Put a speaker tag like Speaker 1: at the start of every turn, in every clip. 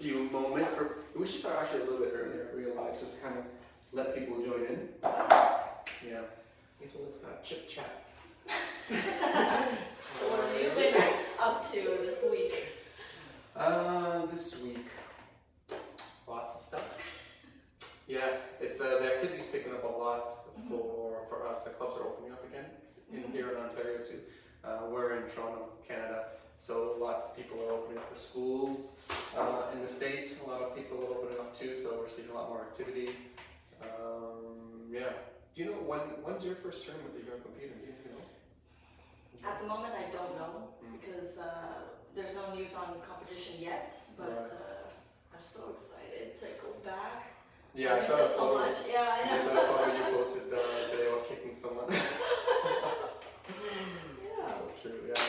Speaker 1: few moments. We should start actually a little bit earlier, I realize, just to kind of let people join in. Yeah. Okay, so let's chit chat.
Speaker 2: So what have you been up to this week?
Speaker 1: This week, lots of stuff. Yeah, it's the activity's picking up a lot for us. The clubs are opening up again here in Ontario too. We're in Toronto, Canada, so lots of people are opening up the schools. In the States, a lot of people are opening up too, so we're seeing a lot more activity. Yeah. Do you know when's your first tournament that you're going to compete in? Do you know?
Speaker 2: At the moment, I don't know because there's no news on competition yet. But I'm so excited to go back.
Speaker 1: Yeah, I saw a photo.
Speaker 2: So much. Yeah, I know.
Speaker 1: I saw a photo you posted today about kicking someone.
Speaker 2: Yeah.
Speaker 1: So true. Yeah.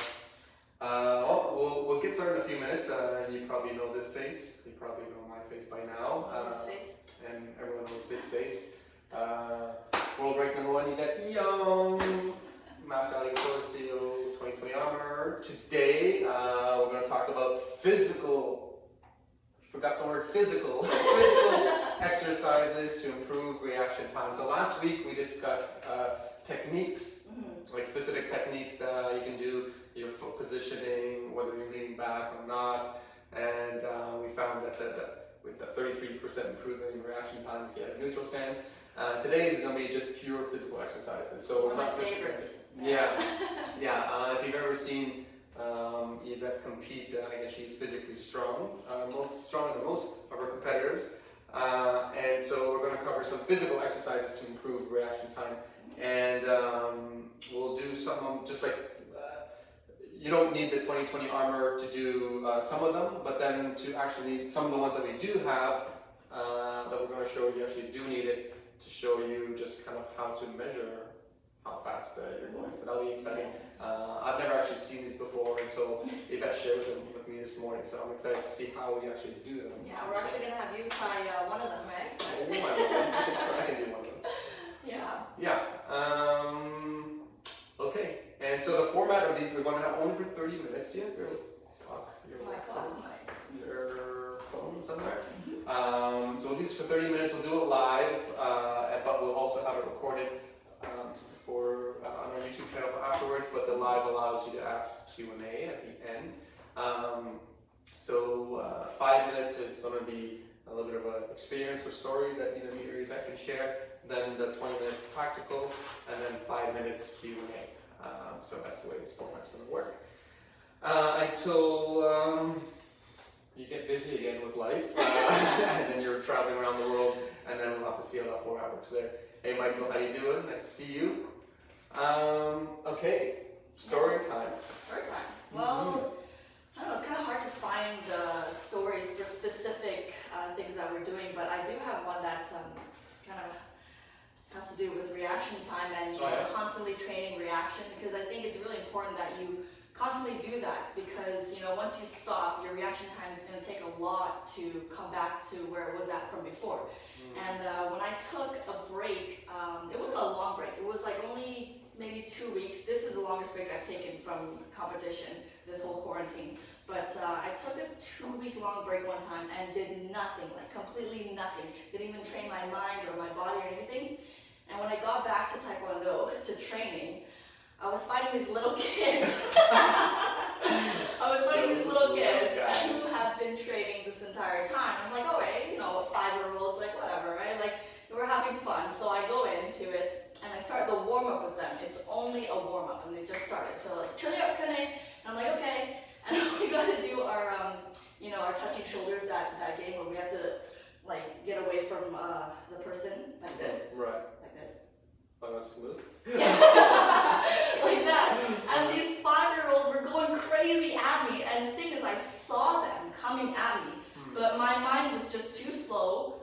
Speaker 1: We'll get started in a few minutes. You probably know this face. You probably know my face by now.
Speaker 2: His face.
Speaker 1: And everyone knows this face. World rank number 1, Yvette Yong, Master League Seal 2020 Armor. Today, we're going to talk about physical exercises to improve reaction time. So last week we discussed techniques, like specific techniques that you can do, your foot positioning, whether you're leaning back or not, and we found that with the 33% improvement in reaction time if you have a neutral stance. Today is going to be just pure physical exercises. So
Speaker 2: one of my favorites.
Speaker 1: Yeah. If you've ever seen Yvette compete, I guess she's physically strong, stronger than most of her competitors. And so we're going to cover some physical exercises to improve reaction time. And we'll do some, just like, you don't need the 2020 Armor to do some of them, but then to actually, some of the ones that we do have, that we're going to show you, actually do need it to show you just kind of how to measure how fast you're going. So that'll be exciting. I've never actually seen these before until Yvette shared them with me this morning, so I'm excited to see how we actually do them.
Speaker 2: Yeah, we're actually going to have you try one of them, right?
Speaker 1: I can do one of them.
Speaker 2: Yeah.
Speaker 1: Okay, and so the format of these, we're going to have only for 30 minutes. Do you have your clock? Your phone somewhere? So we'll do this for 30 minutes. We'll do it live, but we'll also have it recorded on our YouTube channel for afterwards. But the live allows you to ask Q&A at the end. So 5 minutes is going to be a little bit of an experience or story that either me or Yvette can share. Then the 20 minutes practical, and then 5 minutes Q&A. So that's the way this format's going to work. Until you get busy again with life, and then you're traveling around the world, and then we'll have to see how that format works there. Hey Michael, how you doing? Nice to see you. Okay, story time.
Speaker 2: Story time. Well, I don't know, it's kind of hard to find stories for specific things that we're doing, but I do have one that kind of has to do with reaction time and constantly training reaction, because I think it's really important that you constantly do that, because once you stop, your reaction time is going to take a lot to come back to where it was at from before. And when I took a break, it wasn't a long break, it was like only maybe 2 weeks. This is the longest break I've taken from competition this whole quarantine. But I took a 2-week long break one time and did nothing, like completely nothing. Didn't even train my mind or my body or anything. And when I got back to Taekwondo, to training, I was fighting these little kids. Who have been training this entire time. I'm like, oh wait, 5-year-olds, like whatever, right? Like, we're having fun. So I go into it and I start the warm-up with them. It's only a warm-up and they just started. So like, chili up, kane. And I'm like, okay. And we got to do our, our touching shoulders, that game where we have to like get away from the person like this.
Speaker 1: Right.
Speaker 2: Like this.
Speaker 1: Oh, that's smooth.
Speaker 2: Like that. And these 5-year-olds were going crazy at me. And the thing is, I saw them coming at me, but my mind was just too slow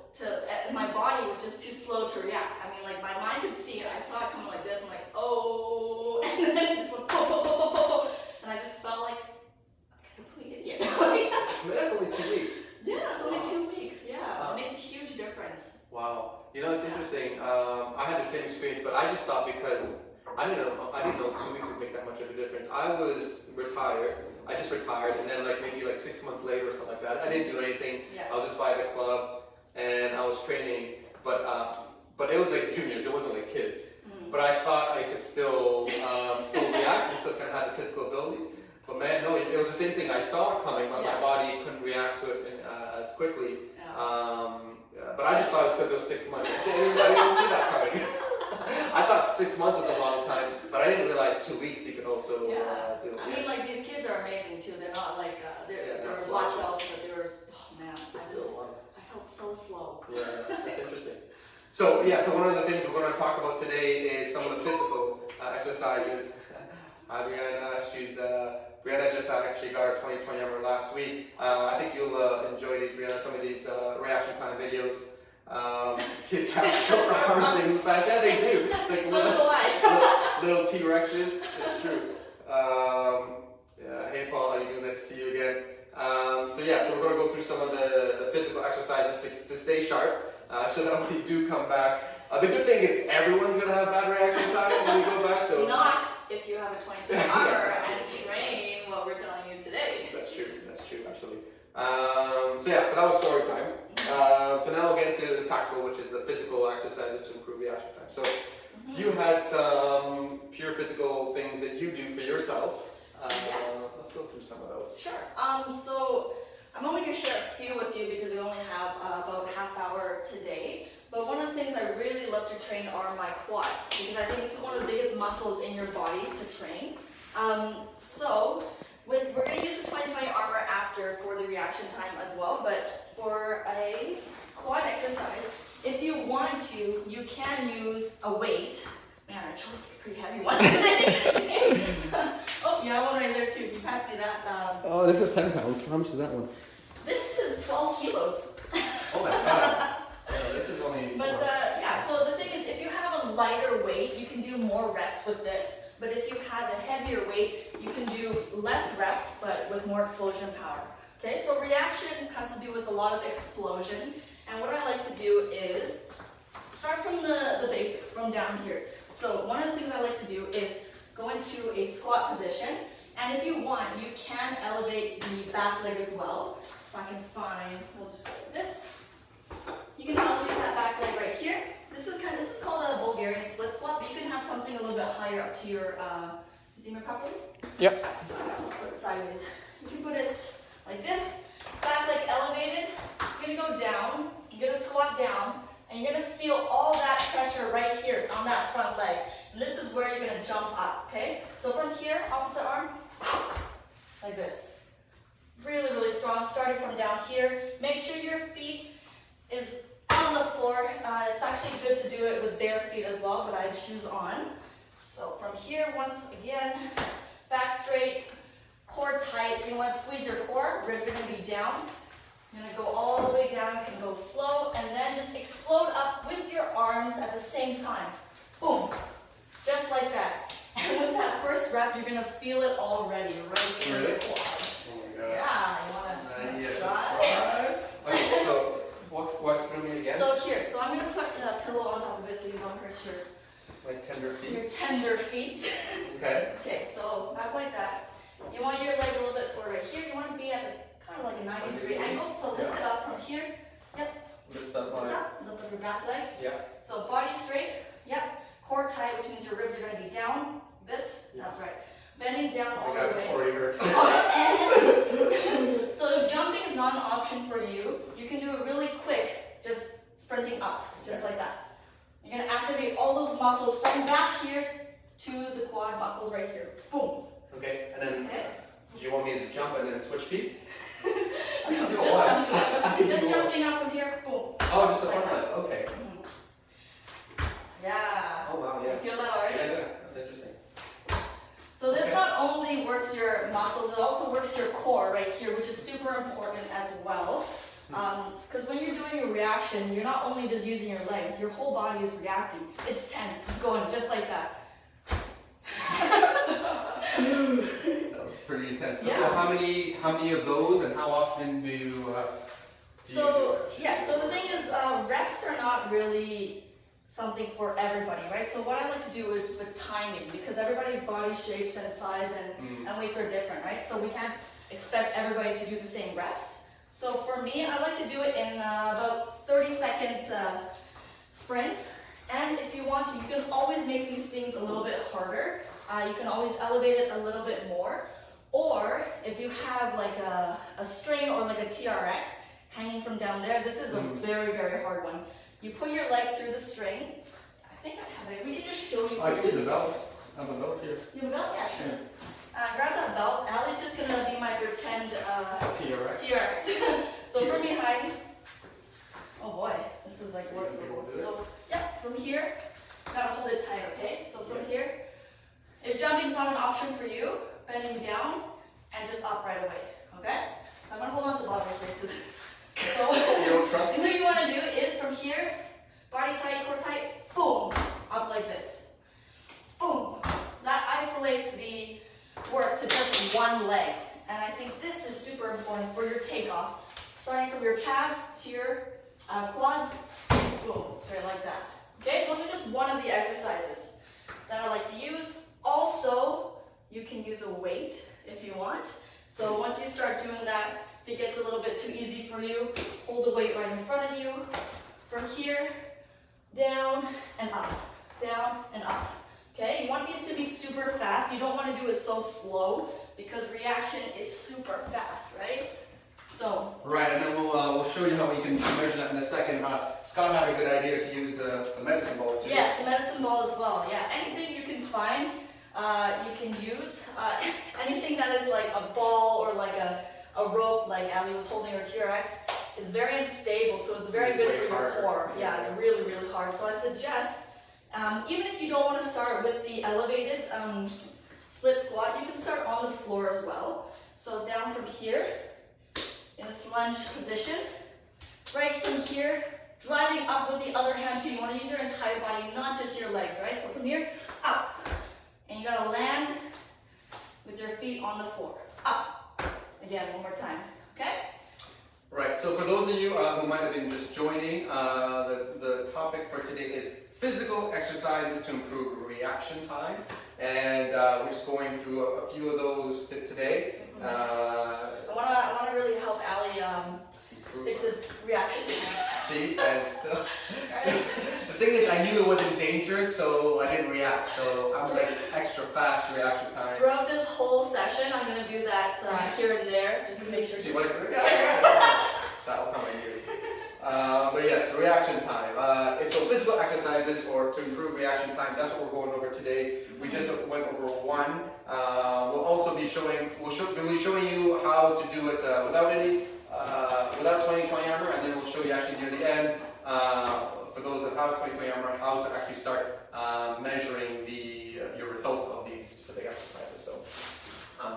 Speaker 2: my body was just too slow to react. I mean, like, my mind could see it. I saw it coming like this. I'm like, oh, and then it just went, and I just felt like a complete idiot.
Speaker 1: That's only 2 weeks.
Speaker 2: Yeah, it's only 2 weeks. Yeah, it makes a huge difference.
Speaker 1: Wow. It's interesting. I had the same experience, but I just thought because I didn't know 2 weeks would make that much of a difference. I was retired. I just retired, and then maybe 6 months later or something like that. I didn't do anything.
Speaker 2: Yeah.
Speaker 1: I was just by the club, and I was training. But it was like juniors. It wasn't like kids. But I thought I could still react and still kind of have the physical abilities. But man, no, it was the same thing. I saw it coming, but my body couldn't react to it as quickly. But I just thought it was because it was 6 months. I didn't see that coming. I thought 6 months was a long time, but I didn't realize 2 weeks you could also do.
Speaker 2: I mean, these kids are amazing too. They're not they're
Speaker 1: not
Speaker 2: black belts, but they were. Oh man, I felt so slow.
Speaker 1: Yeah, that's interesting. So one of the things we're going to talk about today is some of the physical exercises. Brianna just actually got her 2020 armor last week. I think you'll enjoy these, Brianna, some of these reaction time videos. Kids have short arms and fast. Yeah, they do. It's like little T-Rexes. It's true. Hey Paul, how you doing? Nice to see you again. So we're going to go through some of the physical exercises to stay sharp. So that when we do come back, the good thing is everyone's going to have bad reaction time when we go back. So
Speaker 2: not if you have a 2020 armor and train what we're telling you today.
Speaker 1: That's true actually. So that was story time. So now we'll get into the tactical, which is the physical exercises to improve reaction time. So you had some pure physical things that you do for yourself.
Speaker 2: Yes.
Speaker 1: Let's go through some of those.
Speaker 2: Sure. So I'm only going to share a few with you because we only have about half hour today. But one of the things I really love to train are my quads because I think it's one of the biggest muscles in your body to train. We're going to use the 2020 armor after for the reaction time as well. But for a quad exercise, if you wanted to, you can use a weight. Man, I chose a pretty heavy one today. Oh, you have one right there too. You passed me that.
Speaker 1: Oh, this is 10 pounds. How much is that one?
Speaker 2: This is 12 kilos.
Speaker 1: Oh my god. This is only 4.
Speaker 2: But so the thing is, if you have a lighter weight, you can do more reps with this. But if you have a heavier weight, you can do less reps, but with more explosion power. Okay, so reaction has to do with a lot of explosion. And what I like to do is start from the basics, from down here. So one of the things I like to do is go into a squat position. And if you want, you can elevate the back leg as well. If I can find, we'll just go like this. You can elevate that back leg right here. This is called a Bulgarian split squat, but you can have something a little bit higher up to your, you see me properly?
Speaker 1: Yep.
Speaker 2: Put it sideways. You can put it like this, back leg elevated. You're gonna go down, you're gonna squat down, and you're gonna feel all that pressure right here on that front leg. And this is where you're gonna jump up, okay? So from here, opposite arm, like this. Really, really strong, starting from down here. Make sure your feet is on the floor. It's actually good to do it with bare feet as well, but I have shoes on. So from here, once again, back straight, core tight. So you want to squeeze your core, ribs are going to be down. You're going to go all the way down, you can go slow, and then just explode up with your arms at the same time. Boom, just like that. And with that first rep, you're going to feel it already, right in your quads.
Speaker 1: Oh my god.
Speaker 2: Yeah, you want to try?
Speaker 1: Okay, so walk through me again.
Speaker 2: So here, so I'm going to put the pillow on top of it so you don't hurt
Speaker 1: My tender feet.
Speaker 2: your tender feet.
Speaker 1: Okay.
Speaker 2: Okay, so back like that. You want your leg a little bit forward right here. You want to be at kind of like a 90-degree angle. So lift it up from here. Yep.
Speaker 1: Lift up my.
Speaker 2: Lift up your back leg.
Speaker 1: Yeah.
Speaker 2: So body straight. Yep. Core tight, which means your ribs are going to be down. This.
Speaker 1: Yeah.
Speaker 2: That's right. Bending down all
Speaker 1: Oh my god,
Speaker 2: the
Speaker 1: this
Speaker 2: way.
Speaker 1: already hurts.
Speaker 2: So if jumping is not an option for you, you can do it really quick, just sprinting up, just like that. You're going to activate all those muscles from back here to the quad muscles right here. Boom.
Speaker 1: Okay, and then do you want me to jump and then switch feet?
Speaker 2: Just jumping up from here. Boom.
Speaker 1: Oh, just the front leg. Okay.
Speaker 2: Yeah.
Speaker 1: Oh wow, yeah.
Speaker 2: You feel that already?
Speaker 1: Yeah, that's interesting.
Speaker 2: So this not only works your muscles, it also works your core right here, which is super important as well. Because when you're doing a reaction, you're not only just using your legs, your whole body is reacting. It's tense, it's going just like that.
Speaker 1: That was pretty intense. Yeah. So how many of those and how often do you do
Speaker 2: So the thing is, reps are not really something for everybody, right? So what I like to do is with timing, because everybody's body shapes and size and weights are different, right? So we can't expect everybody to do the same reps. So for me, I like to do it in about 30-second sprints. And if you want to, you can always make these things a little bit harder. You can always elevate it a little bit more. Or if you have like a string or like a TRX hanging from down there, this is a very, very hard one. You put your leg through the string. I think I have it. We can just show you.
Speaker 1: I can use a belt. I have a belt here.
Speaker 2: You have a belt? Yeah, sure. Grab that belt. Allie's just going to be my pretend TRX. So from behind. Oh boy, this is like work for you. So, yeah, from here, you gotta hold it tight, okay? So from here, if jumping's not an option for you, bending down and just up right away, okay? So I'm gonna hold on to Bob right here. So
Speaker 1: you don't trust me?
Speaker 2: what you wanna do is from here, body tight, core tight, boom, up like this. Boom. That isolates the work to just one leg. And I think this is super important for your takeoff. Starting from your calves to your quads, boom, straight like that. Okay, those are just one of the exercises that I like to use. Also, you can use a weight if you want. So once you start doing that, if it gets a little bit too easy for you, hold the weight right in front of you. From here, down and up, down and up. Okay, you want these to be super fast. You don't want to do it so slow because reaction is super fast, right? So.
Speaker 1: Right, and then we'll show you how we can measure that in a second. Scott had a good idea to use the medicine ball too.
Speaker 2: Yes, the medicine ball as well. Yeah, anything you can find, you can use. Anything that is like a ball or like a rope, like Ali was holding her TRX, is very unstable, so it's very good for your core. Yeah, it's really, really hard. So I suggest, even if you don't want to start with the elevated split squat, you can start on the floor as well. So down from here, in this lunge position, right from here, driving up with the other hand too. You want to use your entire body, not just your legs, right? So from here, up. And you gotta land with your feet on the floor. Up. Again, one more time, okay?
Speaker 1: Right, so for those of you who might have been just joining, the topic for today is physical exercises to improve reaction time. And we're just going through a few of those today.
Speaker 2: I want to really help Ali fix his reaction time.
Speaker 1: See, and still. The thing is, I knew it wasn't dangerous, so I didn't react. So I'm like extra fast reaction time.
Speaker 2: Throughout this whole session, I'm going to do that here and there, just to make sure.
Speaker 1: See what I can do? That'll come in here. But yes, reaction time. So physical exercises or to improve reaction time, that's what we're going over today. We just went over one. We'll also be showing, we'll be showing you how to do it without 20/20 armor, and then we'll show you actually near the end, for those that have 20/20 armor, how to actually start measuring your results of these specific exercises. So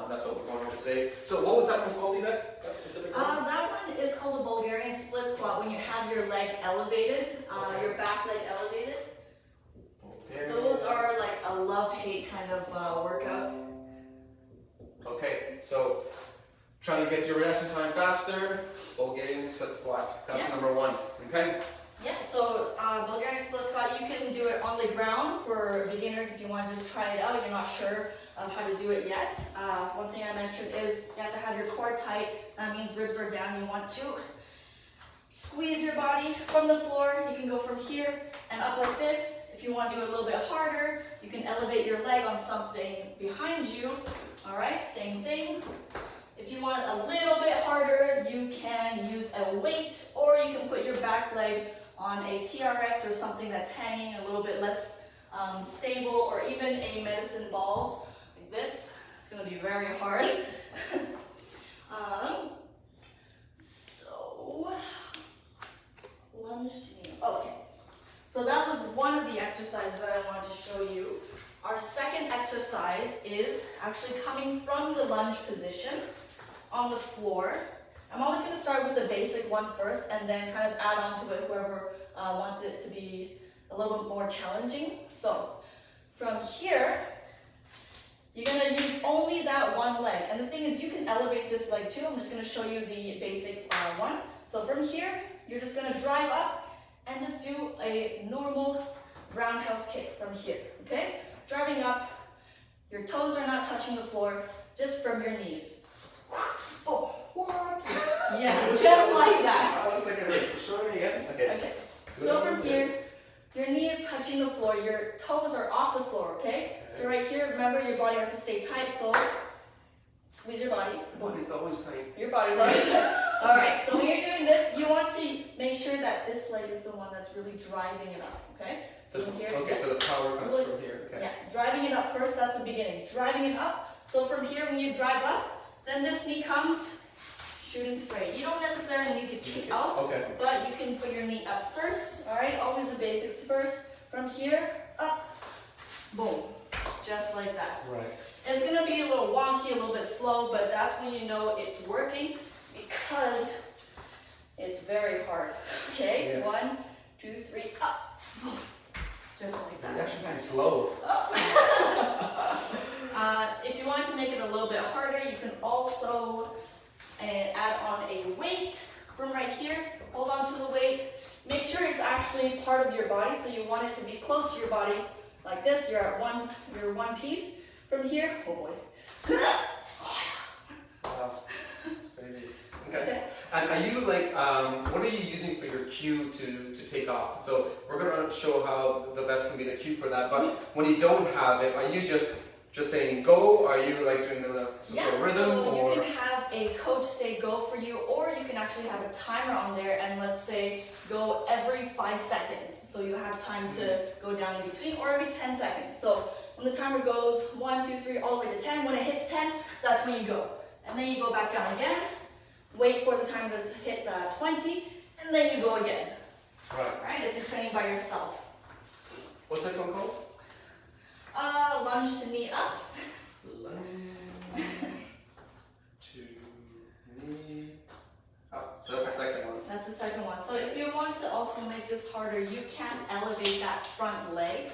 Speaker 1: that's what we're going over today. So what was that one called, Yvette? That specific one?
Speaker 2: That one is called the Bulgarian split squat, when you have your leg elevated, your back leg elevated. Those are like a love-hate kind of workout.
Speaker 1: Okay, so trying to get your reaction time faster, Bulgarian split squat. That's number one, okay?
Speaker 2: Yeah, so Bulgarian split squat, you can do it on the ground for beginners if you want to just try it out. You're not sure of how to do it yet. One thing I mentioned is you have to have your core tight. That means ribs are down. You want to squeeze your body from the floor. You can go from here and up like this. If you want to do it a little bit harder, you can elevate your leg on something behind you. All right, same thing. If you want a little bit harder, you can use a weight, or you can put your back leg on a TRX or something that's hanging a little bit less stable, or even a medicine ball like this. It's going to be very hard. So, lunge to knee. Okay. So that was one of the exercises that I wanted to show you. Our second exercise is actually coming from the lunge position on the floor. I'm always going to start with the basic one first and then kind of add on to it whoever wants it to be a little bit more challenging. So from here, you're going to use only that one leg. And the thing is, you can elevate this leg too. I'm just going to show you the basic one. So from here, you're just going to drive up and just do a normal roundhouse kick from here, okay? Driving up, your toes are not touching the floor, just from your knees. Boom.
Speaker 1: What?
Speaker 2: Yeah, just like that.
Speaker 1: I was like, show me again. Okay.
Speaker 2: Okay. So from here, your knee is touching the floor, your toes are off the floor, okay? So right here, remember your body has to stay tight, so squeeze your body.
Speaker 1: My body's always tight.
Speaker 2: Your body's always tight. Alright, so when you're doing this, you want to make sure that this leg is the one that's really driving it up, okay?
Speaker 1: So,
Speaker 2: from here,
Speaker 1: okay,
Speaker 2: yes.
Speaker 1: so the power comes from here. Okay.
Speaker 2: Yeah, driving it up first, that's the beginning. Driving it up, so from here when you drive up, then this knee comes shooting straight. You don't necessarily need to kick out,
Speaker 1: Okay.
Speaker 2: but you can put your knee up first, alright? Always the basics first. From here, up, boom, just like that.
Speaker 1: Right.
Speaker 2: It's gonna be a little wonky, a little bit slow, but that's when you know it's working because it's very hard. Okay,
Speaker 1: Yeah.
Speaker 2: 1, 2, 3, up, boom, just like that.
Speaker 1: It's actually kind of slow.
Speaker 2: If you want to make it a little bit harder, you can also add on a weight from right here. Hold on to the weight. Make sure it's actually part of your body, so you want it to be close to your body, like this. You're at one piece. From here, oh boy.
Speaker 1: Wow. That's crazy. Okay.
Speaker 2: Okay.
Speaker 1: And are you like, what are you using for your cue to take off? So we're gonna show how the vest can be the cue for that. But when you don't have it, are you just saying go? Are you like doing some sort of rhythm?
Speaker 2: So
Speaker 1: or?
Speaker 2: you can have a coach say go for you, or you can actually have a timer on there and let's say go every 5 seconds. So you have time to go down in between, or every 10 seconds. So when the timer goes 1, 2, 3, all the way to 10, when it hits 10, that's when you go. And then you go back down again, wait for the timer to hit 20, and then you go again. Right, if you're training by yourself.
Speaker 1: What's this one called?
Speaker 2: Lunge to knee up.
Speaker 1: Lunge to knee up. So that's the second one.
Speaker 2: That's the second one. So if you want to also make this harder, you can elevate that front leg.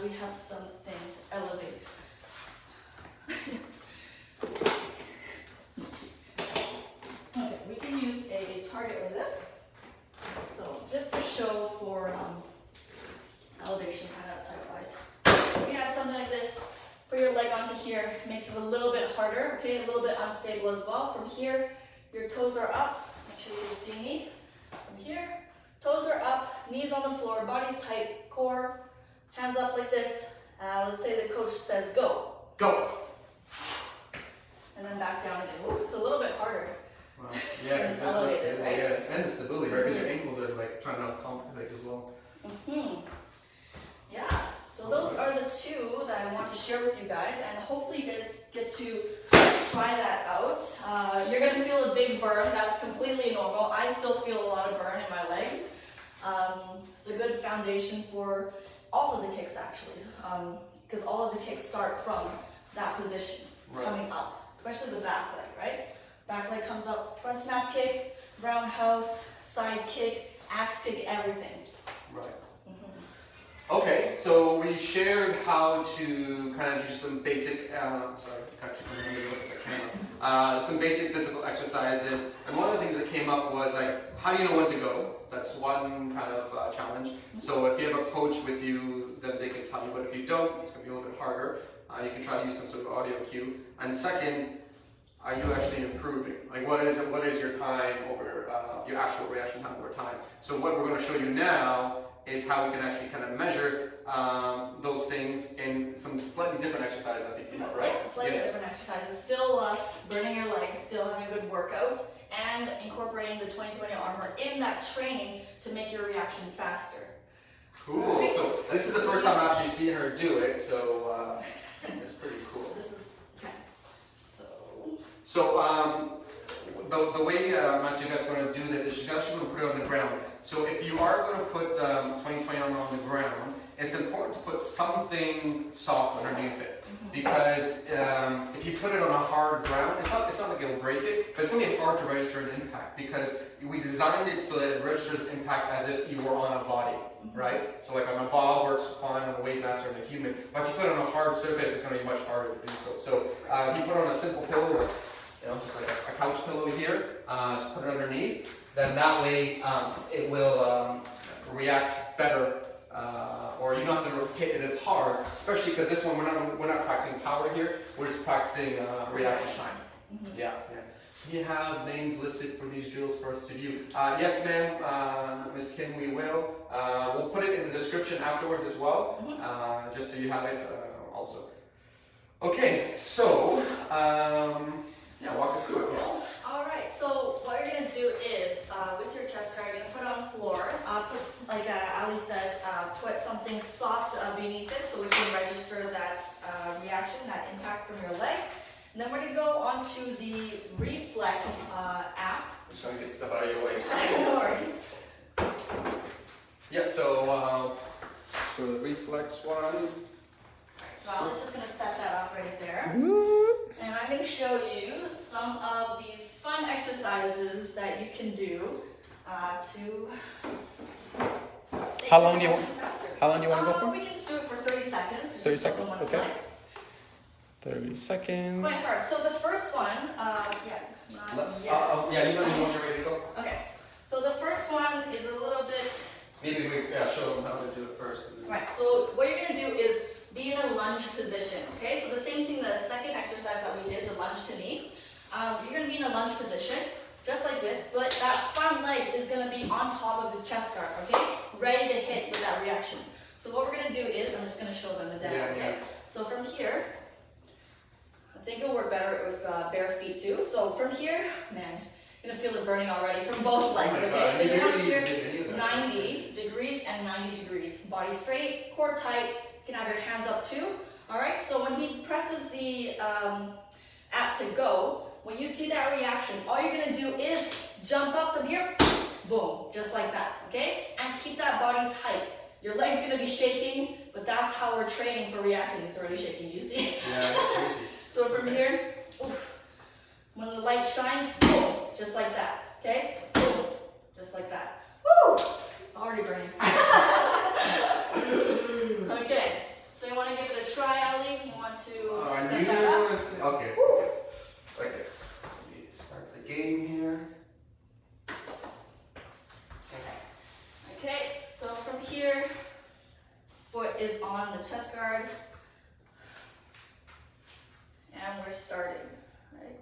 Speaker 2: Do we have something to elevate? Okay, we can use a target like this. So just to show for elevation kind of type wise. If you have something like this, put your leg onto here, makes it a little bit harder, okay, a little bit unstable as well. From here, your toes are up. Actually, you can see me. From here, toes are up, knees on the floor, body's tight, core, hands up like this. Let's say the coach says go.
Speaker 1: Go.
Speaker 2: And then back down again. Ooh, it's a little bit harder.
Speaker 1: Wow. Yeah,
Speaker 2: It's
Speaker 1: that's
Speaker 2: elevated,
Speaker 1: stable,
Speaker 2: right?
Speaker 1: yeah, and the stability, right? Because your ankles are like trying to compensate as well.
Speaker 2: Yeah. So those are the two that I want to share with you guys, and hopefully you guys get to try that out. You're gonna feel a big burn. That's completely normal. I still feel a lot of burn in my legs. It's a good foundation for all of the kicks actually, because all of the kicks start from that position, coming up, especially the back leg, right? Back leg comes up, front snap kick, roundhouse, side kick, axe kick, everything.
Speaker 1: Right. Okay, so we shared how to kind of do some basic, sorry, cut you from the look at the camera. Some basic physical exercises, and one of the things that came up was like, how do you know when to go? That's one kind of challenge. So if you have a coach with you, then they can tell you, but if you don't, it's going to be a little bit harder. You can try to use some sort of audio cue. And second, are you actually improving? Like what is your time over, your actual reaction time over time? So what we're going to show you now is how we can actually kind of measure those things in some slightly different exercises, I think you know, right?
Speaker 2: Yeah, slightly different exercises. Still burning your legs, still having a good workout, and incorporating the 2020 Armor in that training to make your reaction faster.
Speaker 1: Cool. So this is the first time I've actually seen her do it, so it's pretty cool.
Speaker 2: This is okay.
Speaker 1: So the way Master Yvette's going to do this is she's actually going to put it on the ground. So if you are going to put 2020 Armor on the ground, it's important to put something soft underneath it. Because if you put it on a hard ground, it's not like it'll break it, but it's going to be hard to register an impact because we designed it so that it registers impact as if you were on a body, right? So like on a ball works fine on a weight master and a human, but if you put it on a hard surface, it's going to be much harder to do so. So if you put it on a simple pillow, or just like a couch pillow here, just put it underneath, then that way it will react better, or you don't have to hit it as hard, especially because this one we're not practicing power here, we're just practicing reaction time. Yeah. You have names listed for these drills for us to view. Yes, ma'am, Ms. Kim, we will. We'll put it in the description afterwards as well, just so you have it also. Okay, so yeah, walk us through it. Yeah.
Speaker 2: All right, so what you're gonna do is, with your chest guard, you're gonna put it on the floor. Put, like Ali said, put something soft beneath it so we can register that reaction, that impact from your leg. And then we're gonna go onto the Reflex app.
Speaker 1: I'm just trying to get stuff out of your way.
Speaker 2: No worries.
Speaker 1: Yeah, so for the Reflex one.
Speaker 2: So Ali's just gonna set that up right there. And I'm gonna show you some of these fun exercises that you can do to
Speaker 3: How long do you want?
Speaker 2: faster.
Speaker 3: How long do you want to go for?
Speaker 2: We can just do it for 30 seconds. Just
Speaker 3: 30
Speaker 2: to show them
Speaker 3: seconds,
Speaker 2: what it's
Speaker 3: okay.
Speaker 2: like.
Speaker 3: 30
Speaker 2: It's
Speaker 3: seconds.
Speaker 2: quite hard. So the first one, not yet.
Speaker 1: Yeah, you let me know when you're ready to go.
Speaker 2: Okay. So the first one is a little bit.
Speaker 1: Maybe we show them how to do it first.
Speaker 2: Right. So what you're gonna do is be in a lunge position. Okay. So the same thing, the second exercise that we did, the lunge to knee. You're gonna be in a lunge position, just like this, but that front leg is gonna be on top of the chest guard. Okay. Ready to hit with that reaction. So what we're gonna do is, I'm just gonna show them the demo. Okay. So from here. I think it'll work better with bare feet too. So from here, man, you're gonna feel it burning already from both legs, okay? So you have here 90 degrees and 90 degrees. Body straight, core tight, you can have your hands up too. All right, so when he presses the app to go, when you see that reaction, all you're gonna do is jump up from here, boom, just like that, okay? And keep that body tight. Your leg's gonna be shaking, but that's how we're training for reaction. It's already shaking, you see?
Speaker 1: Yeah, that's crazy.
Speaker 2: So from here, oof, when the light shines, boom, just like that, okay? Boom, just like that. Woo! It's already burning. Okay, so you want to give it a try, Ali? You want to set that up?
Speaker 1: Okay.
Speaker 2: Woo.
Speaker 1: Okay. Let me start the game here.
Speaker 2: Okay, so from here, foot is on the chest guard. And we're starting, right?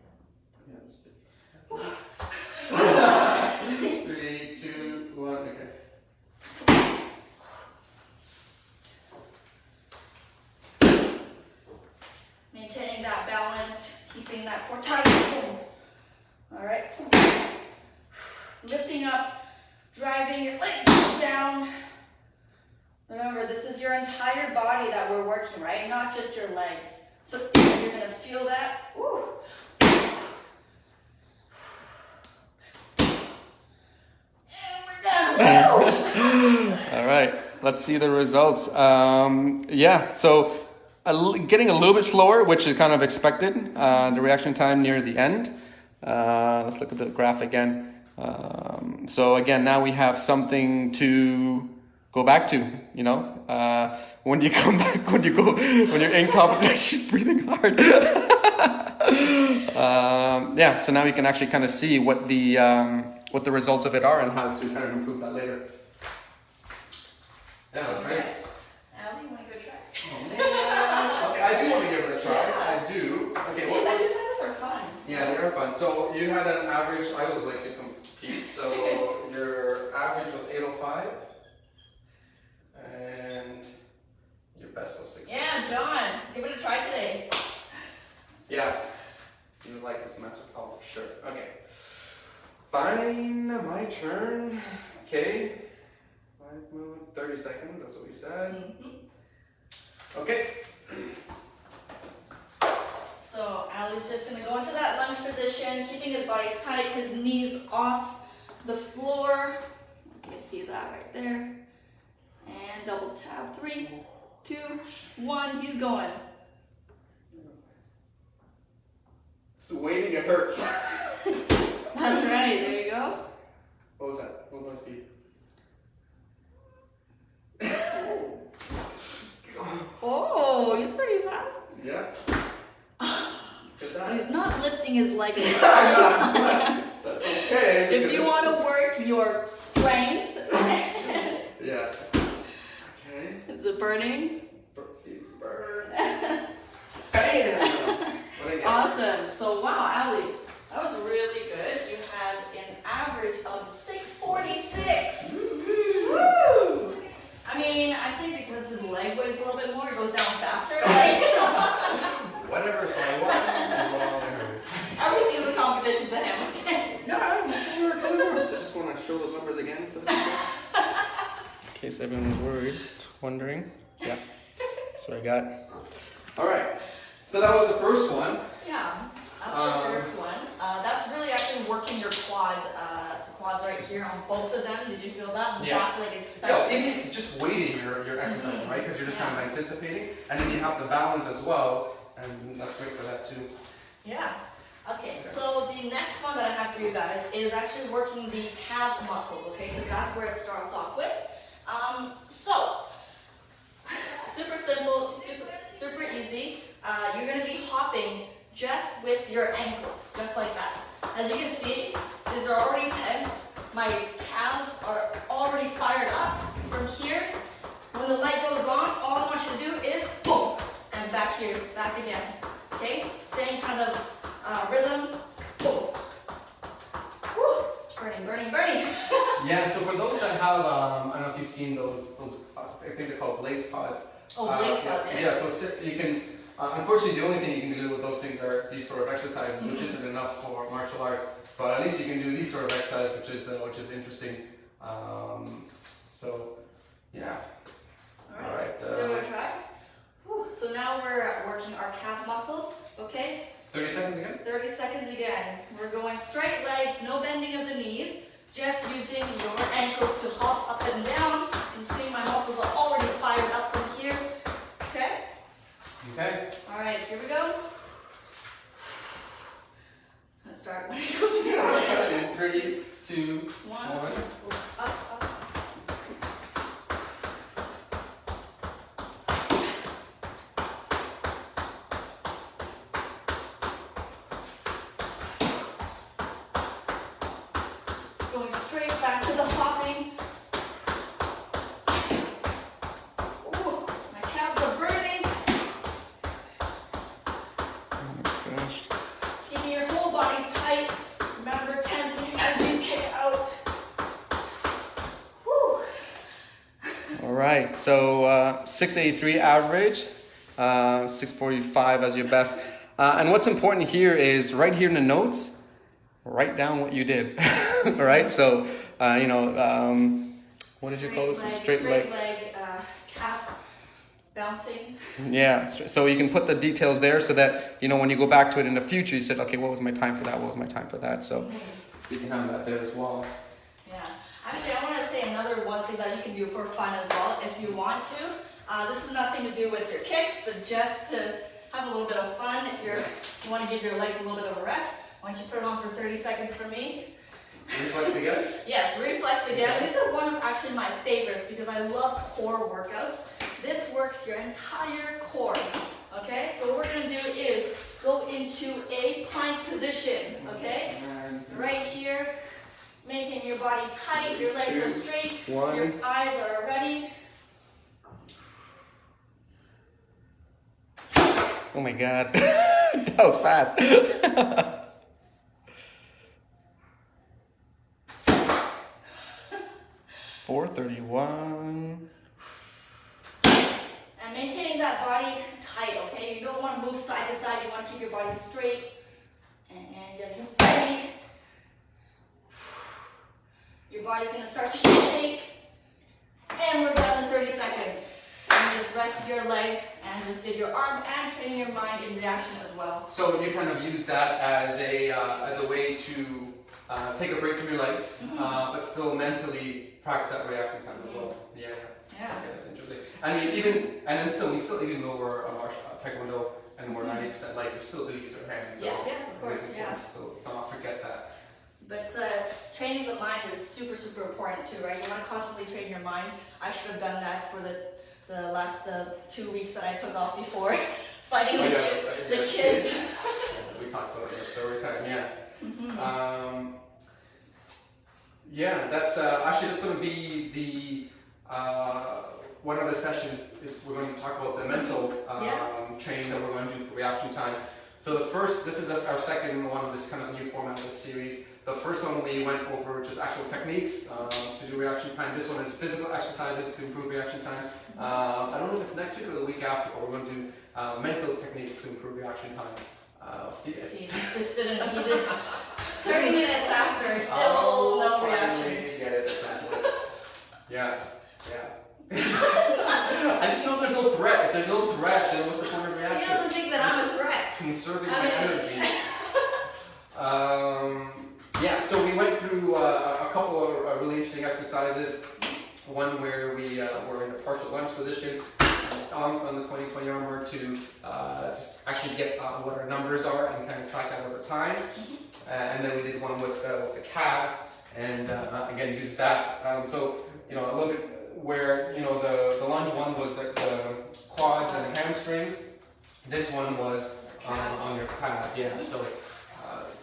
Speaker 1: 3, 2, 1, okay.
Speaker 2: Maintaining that balance, keeping that core tight. All right. Lifting up, driving your leg down. Remember, this is your entire body that we're working, right? Not just your legs. So you're gonna feel that. Woo. And we're done.
Speaker 3: All right, let's see the results. Yeah, so getting a little bit slower, which is kind of expected. The reaction time near the end. Let's look at the graph again. So again, now we have something to go back to, you know, when you come back, when you're in competition, breathing hard. Yeah, so now we can actually kind of see what the results of it are and how to kind of improve that later. Yeah, that's great.
Speaker 2: Ali, you want to go try?
Speaker 1: Oh man. Okay, I do want to give it a try.
Speaker 2: Yeah.
Speaker 1: I do. Okay,
Speaker 2: These exercises are fun.
Speaker 1: Yeah, they are fun. So you had an average, I always like to compete, so your average was 805. And your best was 6.
Speaker 2: Yeah, John, give it a try today.
Speaker 1: Yeah. You would like this master call for sure. Okay. Fine, my turn. Okay. 30 seconds, that's what we said. Okay.
Speaker 2: So Ali's just gonna go into that lunge position, keeping his body tight, his knees off the floor. You can see that right there. And double tap. 3, 2, 1. He's going.
Speaker 1: It's waiting, it hurts.
Speaker 2: That's right. There you go.
Speaker 1: What was that? What was my speed?
Speaker 2: Oh, he's pretty fast.
Speaker 1: Yeah. Look at that.
Speaker 2: He's not lifting his leg.
Speaker 1: That's okay.
Speaker 2: If you want to work your strength, Is it burning?
Speaker 1: Feels burn. Bam! What I get?
Speaker 2: Awesome. So wow, Ali, that was really good. You had an average of 646. Woo! I mean, I think because his leg weighs a little bit more, it goes down faster. Like,
Speaker 1: Whatever, so I won.
Speaker 2: everything is a competition to him. Okay.
Speaker 3: Yeah, that's what we're going for. So I just want to show those numbers again for the people. In case everyone was worried, wondering. Yeah, that's what I got.
Speaker 1: All right, so that was the first one.
Speaker 2: Yeah, that's the first one. That's really actually working your quads right here on both of them. Did you feel that? The
Speaker 1: Yeah.
Speaker 2: back leg
Speaker 1: Yeah,
Speaker 2: especially.
Speaker 1: even just weighting your exercise, right? Because you're just kind of anticipating, and then you have the balance as well, and that's great for that too.
Speaker 2: Yeah. Okay, so the next one that I have for you guys is actually working the calf muscles, okay? Because that's where it starts off with. So, super simple, super easy. You're going to be hopping just with your ankles, just like that. As you can see, these are already tense. My calves are already fired up. From here, when the light goes on, all I want you to do is boom, and back here, back again. Okay, same kind of rhythm. Boom. Woo. Burning, burning, burning.
Speaker 1: Yeah, so for those that have, I don't know if you've seen those I think they're called blaze pods.
Speaker 2: Oh, blaze pods, yeah.
Speaker 1: Yeah, so you can, unfortunately the only thing you can do with those things are these sort of exercises, which isn't enough for martial arts, but at least you can do these sort of exercises, which is interesting. So, yeah. Alright.
Speaker 2: So we're gonna try. Whew. So now we're working our calf muscles, okay?
Speaker 1: 30 seconds again?
Speaker 2: 30 seconds again. We're going straight leg, no bending of the knees, just using your ankles to hop up and down. You see my muscles are already fired up from here. Okay?
Speaker 1: Okay.
Speaker 2: All right, here we go. I'm gonna start when it goes here.
Speaker 1: In 3, 2, 1.
Speaker 2: Up, up. Going straight back to the hopping. Ooh, my calves are burning.
Speaker 3: Oh my gosh.
Speaker 2: Keeping your whole body tight. Remember, tensing as you kick out. Whew.
Speaker 3: All right, so 683 average, 645 as your best. And what's important here is right here in the notes, write down what you did. All right, so what did you call this?
Speaker 2: Straight leg, calf bouncing.
Speaker 3: Yeah, so you can put the details there so that when you go back to it in the future, you said, okay, what was my time for that? What was my time for that? So
Speaker 1: You can have that there as well.
Speaker 2: Yeah. Actually, I want to say another one thing that you can do for fun as well, if you want to. This is nothing to do with your kicks, but just to have a little bit of fun. If you want to give your legs a little bit of a rest, why don't you put it on for 30 seconds for me?
Speaker 1: Reflex again?
Speaker 2: Yes, reflex again. These are one of actually my favorites because I love core workouts. This works your entire core. Okay, so what we're going to do is go into a plank position. Okay, right here. Maintain your body tight, your legs are straight, your eyes are ready.
Speaker 3: oh my God, that was fast. 431.
Speaker 2: And maintaining that body tight, okay? You don't want to move side to side, you want to keep your body straight. And getting ready. Your body's going to start to shake. And we're done in 30 seconds. And you just rested your legs and just did your arms and training your mind in reaction as well.
Speaker 1: So you kind of use that as a way to take a break from your legs, but still mentally practice that reaction time as well. Yeah.
Speaker 2: Yeah.
Speaker 1: Okay, that's interesting. I mean, we still even though we're a Taekwondo and we're 90% light, we still do use our hands. So
Speaker 2: Yes, of course,
Speaker 1: it's
Speaker 2: yeah.
Speaker 1: important to still not forget that.
Speaker 2: But training the mind is super, super important too, right? You want to constantly train your mind. I should have done that for the last 2 weeks that I took off before fighting the kids.
Speaker 1: Yeah, we talked about it in our story time, yeah. Yeah, that's actually that's going to be the
Speaker 3: one of the sessions is we're going to talk about the mental training that we're going to do for reaction time. So this is our second one of this kind of new format of this series. The first one we went over just actual techniques to do reaction time. This one is physical exercises to improve reaction time. I don't know if it's next week or the week after, but we're going to do mental techniques to improve reaction time.
Speaker 2: See, he just didn't, he just, 30 minutes after, still no reaction.
Speaker 3: Get it at some point. Yeah. I just know there's no threat. If there's no threat, then what's the point of reaction?
Speaker 2: He doesn't think that I'm a threat.
Speaker 3: Conserving my energy. So we went through a couple of really interesting exercises. One where we were in a partial lunge position, stomped on the 2020 armor to just actually get what our numbers are and kind of track that over time. And then we did one with the calves, and again used that. So a little bit where the lunge one was the quads and the hamstrings. This one was on your calves. Yeah. So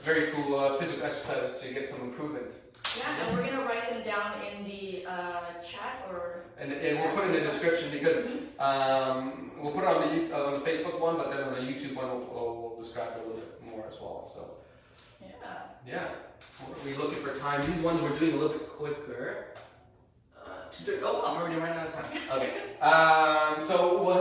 Speaker 3: very cool physical exercise to get some improvement.
Speaker 2: Yeah, and we're gonna write them down in the chat or.
Speaker 3: And we'll put it in the description because we'll put it on the Facebook one, but then on the YouTube one we'll describe it a little bit more as well. So. Yeah. Are we looking for time? These ones we're doing a little bit quicker. I'm already running out of time. Okay. So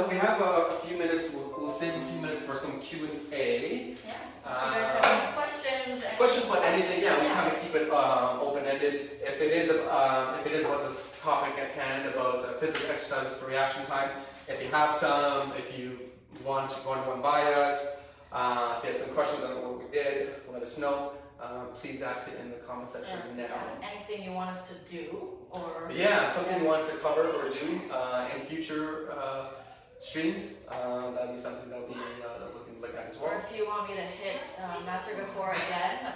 Speaker 3: we have a few minutes. We'll save a few minutes for some Q&A.
Speaker 2: Yeah. If you guys have any questions?
Speaker 3: Questions about anything? Yeah, we kind of keep it open-ended. If it is about this topic at hand about physical exercises for reaction time, if you have some, if you want to run by us, if you have some questions on what we did, let us know. Please ask it in the comment section now.
Speaker 2: Anything you want us to do, or
Speaker 3: something you want us to cover or do in future streams. That'll be something that we can look at as well.
Speaker 2: Or if you want me to hit Master Gafour again.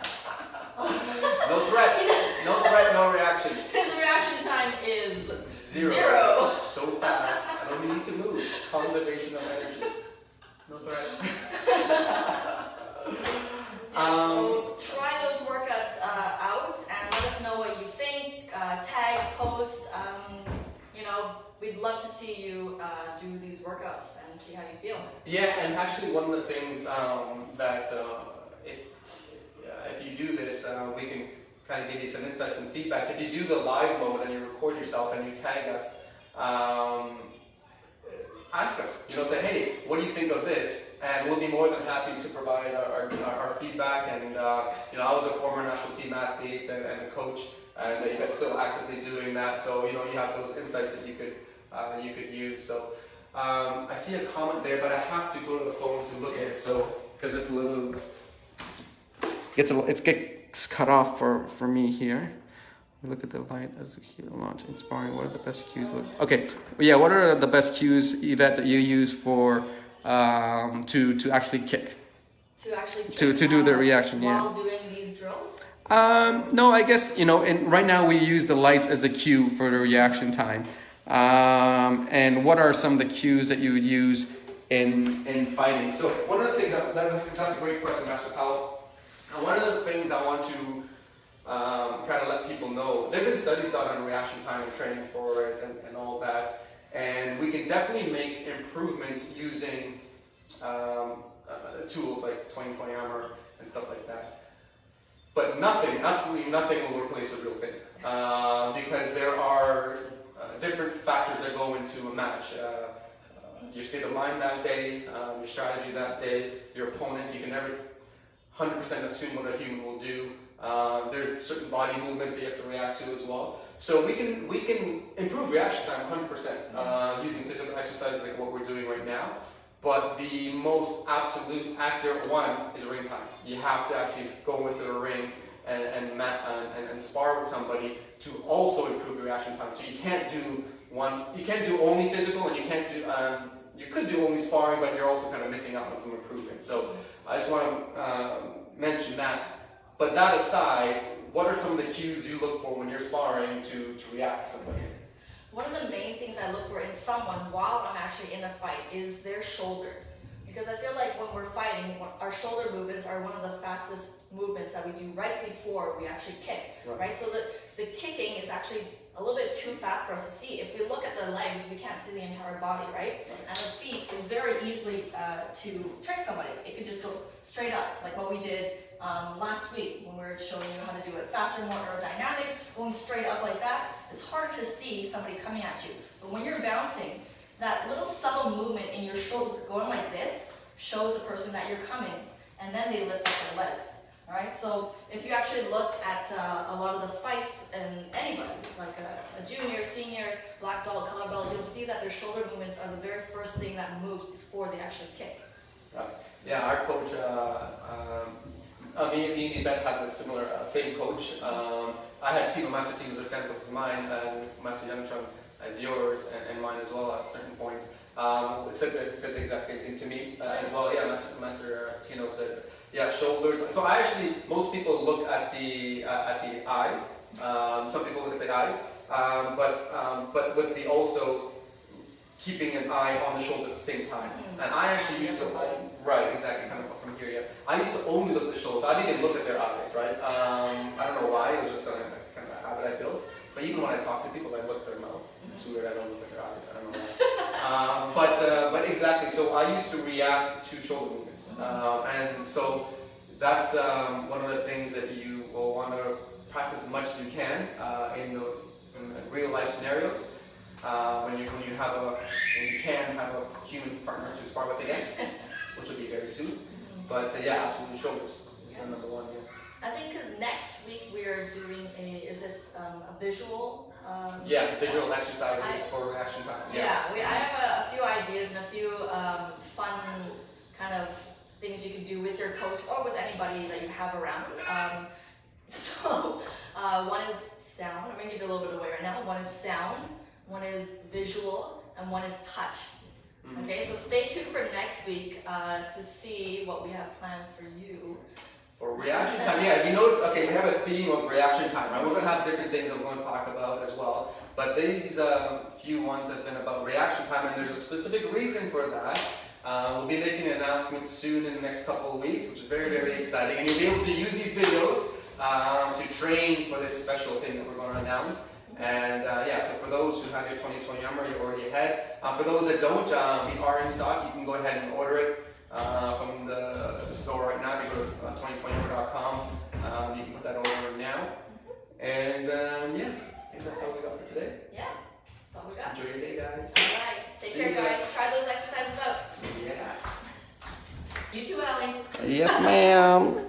Speaker 3: No threat, no reaction.
Speaker 2: His reaction time is
Speaker 3: zero. So fast. I don't even need to move. Conservation of energy. No threat.
Speaker 2: So try those workouts out and let us know what you think. Tag, post. We'd love to see you do these workouts and see how you feel.
Speaker 3: Yeah, and actually one of the things that if you do this, we can kind of give you some insights and feedback. If you do the live mode and you record yourself and you tag us, ask us. Say, hey, what do you think of this? And we'll be more than happy to provide our feedback. And I was a former national team athlete and a coach, and Yvette's still actively doing that. So you have those insights that you could use. So I see a comment there, but I have to go to the phone to look at it. So because it's a little, it gets cut off for me here. Look at the light as a cue launch inspiring. What are the best cues? Okay, what are the best cues, Yvette, that you use for to actually kick? To do the reaction,
Speaker 2: while doing these drills?
Speaker 3: No, I guess right now we use the lights as a cue for the reaction time. And what are some of the cues that you would use in fighting? So one of the things that's a great question, Master Powell. One of the things I want to kind of let people know, there have been studies done on reaction time and training for it and all that, and we can definitely make improvements using tools like 2020 armor and stuff like that. But absolutely nothing will replace the real thing, because there are different factors that go into a match. Your state of mind that day, your strategy that day, your opponent. You can never 100% assume what a human will do. There's certain body movements that you have to react to as well. So we can improve reaction time 100% using physical exercises like what we're doing right now. But the most absolute accurate one is ring time. You have to actually go into the ring and spar with somebody to also improve your reaction time. So you can't do only physical, and you could do only sparring, but you're also kind of missing out on some improvement. So I just want to mention that. But that aside, what are some of the cues you look for when you're sparring to react to somebody?
Speaker 2: One of the main things I look for in someone while I'm actually in a fight is their shoulders. because I feel like when we're fighting, our shoulder movements are one of the fastest movements that we do right before we actually kick, right? So the kicking is actually a little bit too fast for us to see. If we look at the legs, we can't see the entire body, right? And the feet is very easily to trick somebody. It could just go straight up, like what we did last week when we were showing you how to do it faster, more aerodynamic, going straight up like that. It's hard to see somebody coming at you. But when you're bouncing, that little subtle movement in your shoulder going like this shows the person that you're coming, and then they lift up their legs. All right, so if you actually look at a lot of the fights and anybody, like a junior, senior, black belt, color belt, you'll see that their shoulder movements are the very first thing that moves before they actually kick.
Speaker 1: Yeah, our coach, me and Yvette had this similar, same coach. I had master teams of Santos as mine, and Master Yong as yours, and mine as well at certain points. Said the exact same thing to me as well. Yeah, Master Tino said, yeah, shoulders. So most people look at the eyes. Some people look at the eyes, but with the also keeping an eye on the shoulder at the same time. And I actually used to, right, exactly, kind of from here, yeah. I used to only look at the shoulders. I didn't even look at their eyes, right? I don't know why. It was just a kind of a habit I built. But even when I talk to people, I look at their mouth. It's weird. I don't look at their eyes. I don't know why. But exactly. So I used to react to shoulder movements, and so that's one of the things that you will want to practice as much as you can in the real life scenarios. When you can have a human partner to spar with again, which will be very soon. But yeah, absolutely, shoulders is the number one. Yeah.
Speaker 2: I think because next week we are doing a visual?
Speaker 1: Visual exercises for reaction time.
Speaker 2: I have a few ideas and a few fun kind of things you can do with your coach or with anybody that you have around. One is sound. I'm going to give you a little bit away right now. One is sound, one is visual, and one is touch. Okay, so stay tuned for next week to see what we have planned for you.
Speaker 1: For reaction time, yeah, you notice, okay, we have a theme of reaction time, right? We're going to have different things that we're going to talk about as well. But these few ones have been about reaction time, and there's a specific reason for that. We'll be making an announcement soon in the next couple of weeks, which is very, very exciting. And you'll be able to use these videos to train for this special thing that we're going to announce. And so for those who have your 2020 Armor, you're already ahead. For those that don't, we are in stock. You can go ahead and order it from the store right now. If you go to 2020armor.com, you can put that order now. And I think that's all we got for today.
Speaker 2: Yeah, that's all we got.
Speaker 1: Enjoy your day, guys.
Speaker 2: All right, take care, guys. Try those exercises out.
Speaker 1: Yeah.
Speaker 2: You too, Ellie.
Speaker 3: Yes, ma'am.